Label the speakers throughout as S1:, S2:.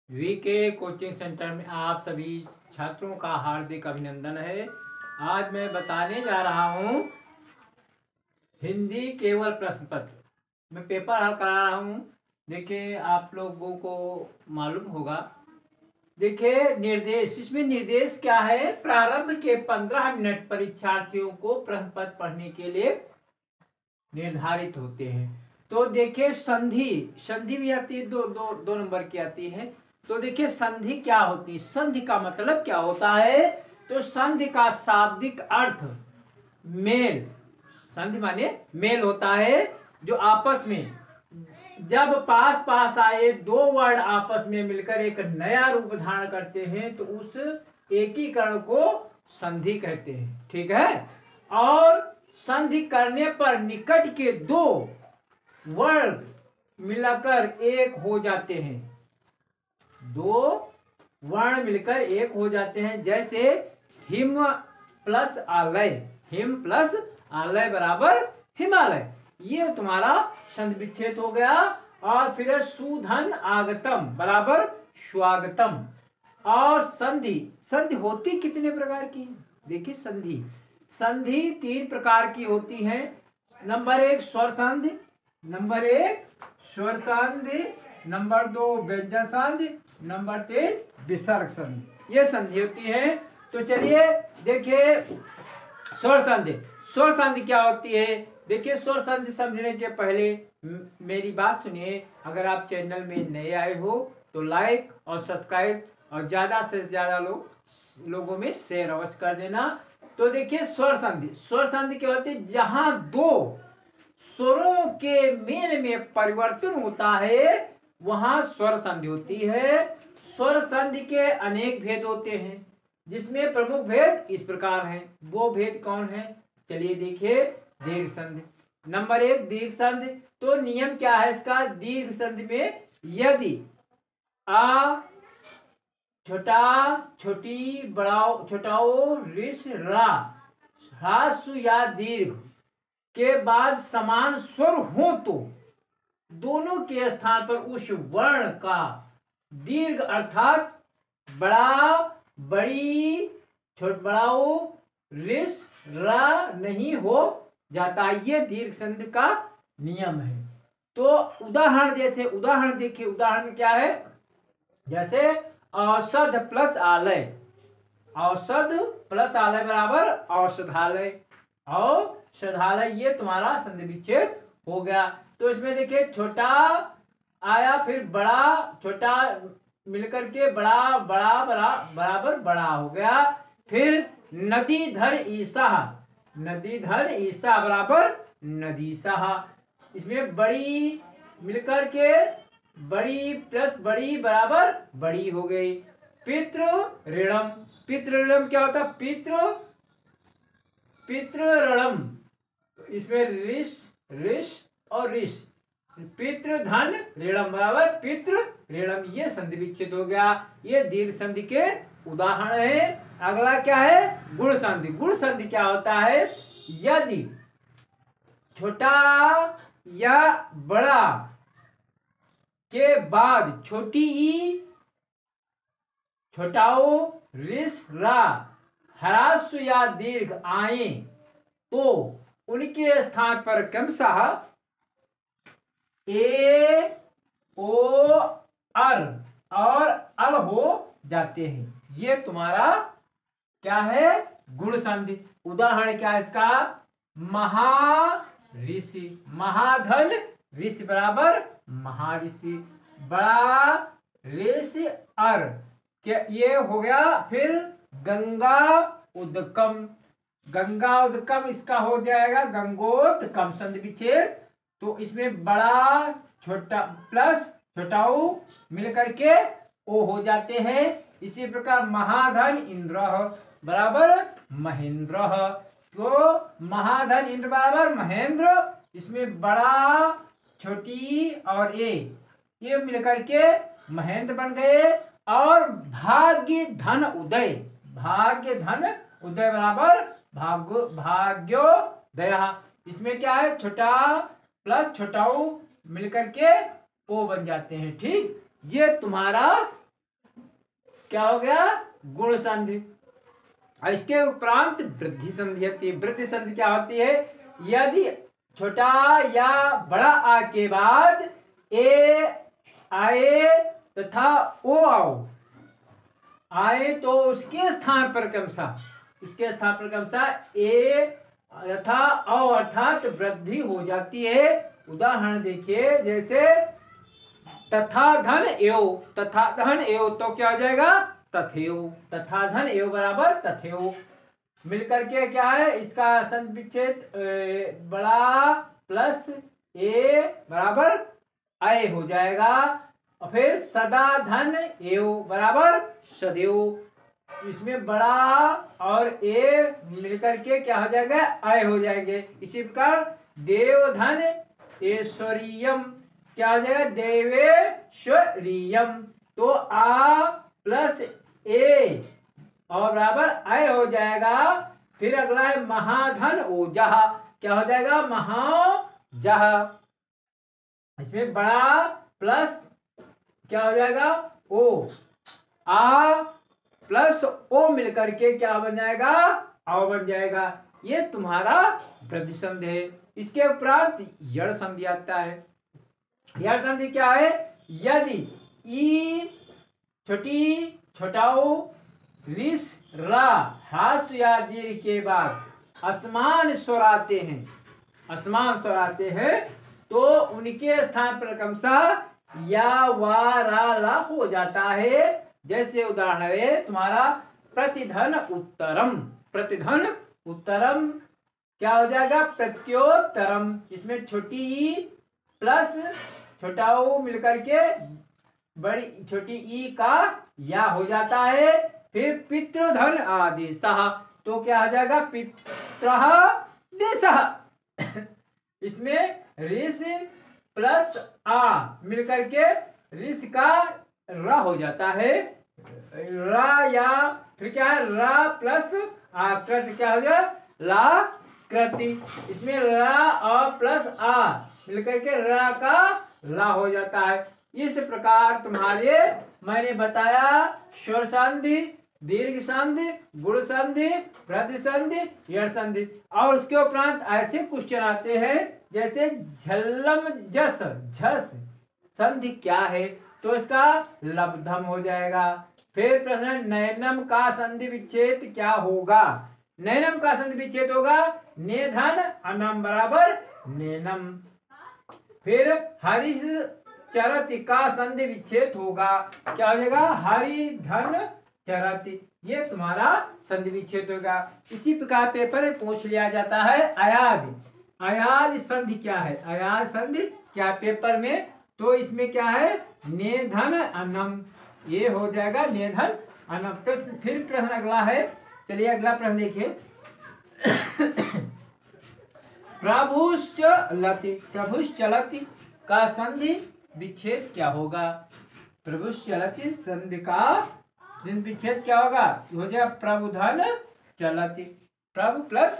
S1: VK coaching centre में आप सभी छात्रों का हार्दिक अभिनंदन है। आज मैं बताने जा रहा हूँ हिंदी केवल प्रश्न पत्र। मैं पेपर हल करा रहा हूँ। देखिए आप लोगों को मालूम होगा। देखिए निर्देश, इसमें निर्देश क्या है। प्रारंभ के 15 मिनट परीक्षार्थियों को प्रश्न पत्र पढ़ने के लिए निर्धारित होते हैं। तो देखिए संधि भी आती है, दो नंबर की आती है। तो देखिए संधि क्या होती है, संधि का मतलब क्या होता है। तो संधि का शाब्दिक अर्थ मेल, संधि माने मेल होता है। जो आपस में जब पास पास आए दो वर्ण आपस में मिलकर एक नया रूप धारण करते हैं तो उस एकीकरण को संधि कहते हैं। ठीक है। और संधि करने पर निकट के दो वर्ण मिलकर एक हो जाते हैं। दो वर्ण मिलकर एक हो जाते हैं। जैसे हिम प्लस आलय, हिम प्लस आलय बराबर हिमालय। ये तुम्हारा संधि विच्छेद हो गया। और फिर सुधन आगतम बराबर स्वागतम। और संधि होती कितने प्रकार की। देखिए संधि 3 प्रकार की होती है। नंबर 1 स्वर संधि, नंबर 2 व्यंजन संधि, नंबर 3 विसर्ग संधि। ये संधि होती है। तो चलिए देखिए स्वर संधि क्या होती है। देखिए स्वर संधि समझने के पहले मेरी बात सुनिए। अगर आप चैनल में नए आए हो तो लाइक और सब्सक्राइब और ज्यादा से ज्यादा लोगों में शेयर अवश्य कर देना। तो देखिए स्वर संधि क्या होती है। जहां दो स्वरों के मेल में परिवर्तन होता है वहां स्वर संधि होती है। स्वर संधि के अनेक भेद होते हैं, जिसमें प्रमुख भेद इस प्रकार हैं। वो भेद कौन है, चलिए देखिए। दीर्घ संधि, नंबर 1 दीर्घ संधि। तो नियम क्या है इसका। दीर्घ संधि में यदि आ छोटा छोटी बड़ाओ छोटाओ रिस रा ह्रास्व या दीर्घ के बाद समान स्वर हो तो दोनों के स्थान पर उस वर्ण का दीर्घ अर्थात बड़ा बड़ी छोट बड़ाओ रिस रा नहीं हो जाता। ये दीर्घ संधि का नियम है। तो उदाहरण देखिए। उदाहरण क्या है। जैसे औषध प्लस आलय, औषध प्लस आलय बराबर औषधालय, औषधालय। ये तुम्हारा संधि विच्छेद हो गया। तो इसमें देखिए छोटा आया, फिर बड़ा छोटा मिलकर के बड़ा बराबर बड़ा हो गया। फिर नदी धन ईसा बराबर नदीसा। इसमें बड़ी मिलकर के बड़ी प्लस बड़ी बराबर बड़ी हो गई। पितृ ऋणम क्या होता है। पितृ ऋणम, इसमें रिस और रिस। पितृ धन ऋणम बराबर पितृ ऋणम। ये संधि विच्छेद हो गया। ये दीर्घ संधि के उदाहरण है। अगला क्या है, गुण संधि क्या होता है। यदि छोटा या बड़ा के बाद छोटी ई छोटाओ रिस रा ह्रास्व या दीर्घ आए तो उनके स्थान पर क्रमशः ए ओ अर और अल हो जाते हैं। ये तुम्हारा क्या है, गुण संधि। उदाहरण क्या है इसका। महाऋषि, महाधन ऋषि बराबर महाऋषि, बड़ा ऋषि अर क्या ये हो गया। फिर गंगा उदकम इसका हो जाएगा गंगोदकम संधि विच्छेद। तो इसमें बड़ा छोटा प्लस छोटाऊ मिलकर के ओ हो जाते हैं। इसी प्रकार महाधन इंद्र बराबर महेंद्र। तो महाधन इंद्र बराबर महेंद्र। इसमें बड़ा छोटी और ये मिलकर के महेंद्र बन गए। और भाग्य धन उदय बराबर भाग्योदय। इसमें क्या है, छोटा प्लस छोटाऊ मिलकर के ओ बन जाते हैं। ठीक, ये तुम्हारा क्या हो गया, गुण संधि। और इसके उपरांत वृद्धि संधि होती है। वृद्धि संधि क्या होती है, यदि छोटा या बड़ा आ के बाद ए आए तथा ओ आओ आए तो उसके स्थान पर क्रमशः ए तथा औ अर्थात वृद्धि हो जाती है। उदाहरण देखिए, जैसे तथा धन एव तो क्या हो जाएगा, तथेव। तथा धन एव बराबर तथेव। मिलकर के क्या है, इसका संधि विच्छेद बड़ा प्लस ए बराबर आए हो जाएगा। और फिर सदा धन एव बराबर सदैव। इसमें बड़ा और ए मिलकर के क्या हो जाएगा, आय हो जाएंगे। इसी प्रकार देवधन ऐश्वर्यम क्या हो जाएगा, देवेश्वरियम। तो आ प्लस ए और बराबर आय हो जाएगा। फिर अगला है महाधन ओजह, क्या हो जाएगा, महाजह। इसमें बड़ा प्लस क्या हो जाएगा, ओ, आ प्लस ओ मिलकर के क्या बन जाएगा, आओ बन जाएगा। ये तुम्हारा वृद्धि संधि है। इसके उपरांत यड़ संधि आता है। यड़ संधि क्या है, यदि ई छोटी छोटाओ रिस रा हास या दीर्घ के बाद असमान स्वर आते हैं तो उनके स्थान पर क्रमशः या वा रा ला हो जाता है। जैसे उदाहरण है तुम्हारा प्रतिधन उत्तरम क्या हो जाएगा, प्रत्योत्तरम। इसमें छोटी ई प्लस छोटा ओ मिलकर के बड़ी छोटी ई का या हो जाता है। फिर पितृधन आदेशः तो क्या हो जाएगा, पितृः देशः। इसमें ऋष प्लस आ मिलकर के ऋष का र हो जाता है, रा या फिर क्या है, रा प्लस आकृति क्या हो गया, ला कृति। इसमें रा और प्लस आ मिलकर के रा का ला हो जाता है। इस प्रकार तुम्हारे मैंने बताया स्वर संधि, दीर्घ संधि, गुण संधि, वृद्धि संधि, यड़ संधि। और उसके उपरांत ऐसे क्वेश्चन आते हैं जैसे झल्लम जस झस संधि क्या है, तो इसका लब्धम हो जाएगा। फिर प्रश्न नैनम का संधि विच्छेद क्या होगा, नैनम का संधि विच्छेद होगा नेधन अनम बराबर नैनम। फिर हरिश चरति का संधि विच्छेद होगा, क्या हो जाएगा, हरि धन चरति। ये तुम्हारा संधि विच्छेद होगा। इसी प्रकार पेपर में पूछ लिया जाता है अयाद संधि क्या है, अयाद संधि क्या पेपर में, तो इसमें क्या है, नेधन अनम, ये हो जाएगा नेधन अनम। प्रश्न फिर प्रश्न अगला है, चलिए अगला प्रश्न देखिए। प्रभुश्चलति का संधि विच्छेद क्या होगा, प्रभुश्चलति संधि का विच्छेद क्या होगा, हो जाएगा प्रबुधन चलति, प्रभु प्लस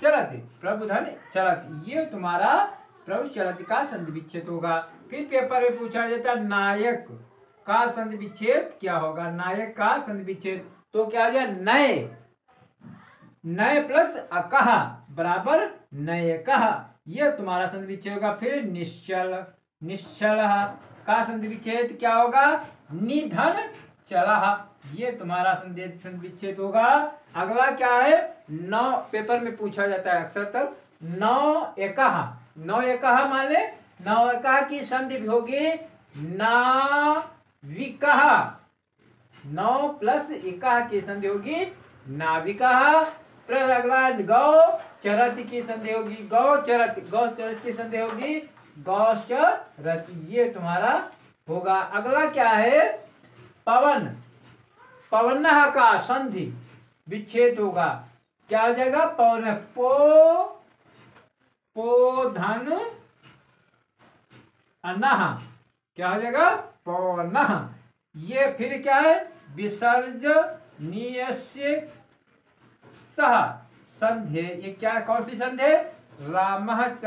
S1: चलति, प्रबुधन चलति। ये तुम्हारा प्रभु चलति का संधि विच्छेद होगा। फिर पेपर में पूछा जाता है नायक का संधि विच्छेद क्या होगा, नायक का संधि विच्छेद तो क्या हो जाए, नय प्लस अकह बराबर नयकः, ये तुम्हारा संधि विच्छेद होगा। फिर निश्चल का संधि विच्छेद क्या होगा, निधन चलः, ये तुम्हारा संधि विच्छेद होगा। अगला क्या है, नौ पेपर में पूछा जाता है अक्सर तक, नौ एकः मान ले, नौ एकः की संधि होगी नाविकः, नौ प्लस एकः की संधि होगी नाविकः। फिर अगला गौ चरति की संधि होगी गौ चरति की संधि होगी गौश्चरति, ये तुम्हारा होगा। अगला क्या है, पवनः का संधि विच्छेद होगा, क्या हो जाएगा, पवन पो धन अनः, क्या हो जाएगा, पवनः। ये फिर क्या है, विसर्जनीयस्य सह संधि, ये क्या कौन सी संधि है, रामः च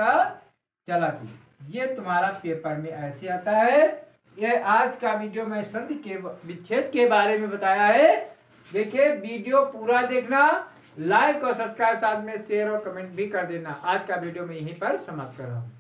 S1: चलति, ये तुम्हारा पेपर में ऐसे आता है। ये आज का वीडियो में संधि के विच्छेद के बारे में बताया है। देखिए वीडियो पूरा देखना, लाइक और सब्सक्राइब, साथ में शेयर और कमेंट भी कर देना। आज का वीडियो में यहीं पर समाप्त कर रहा हूँ।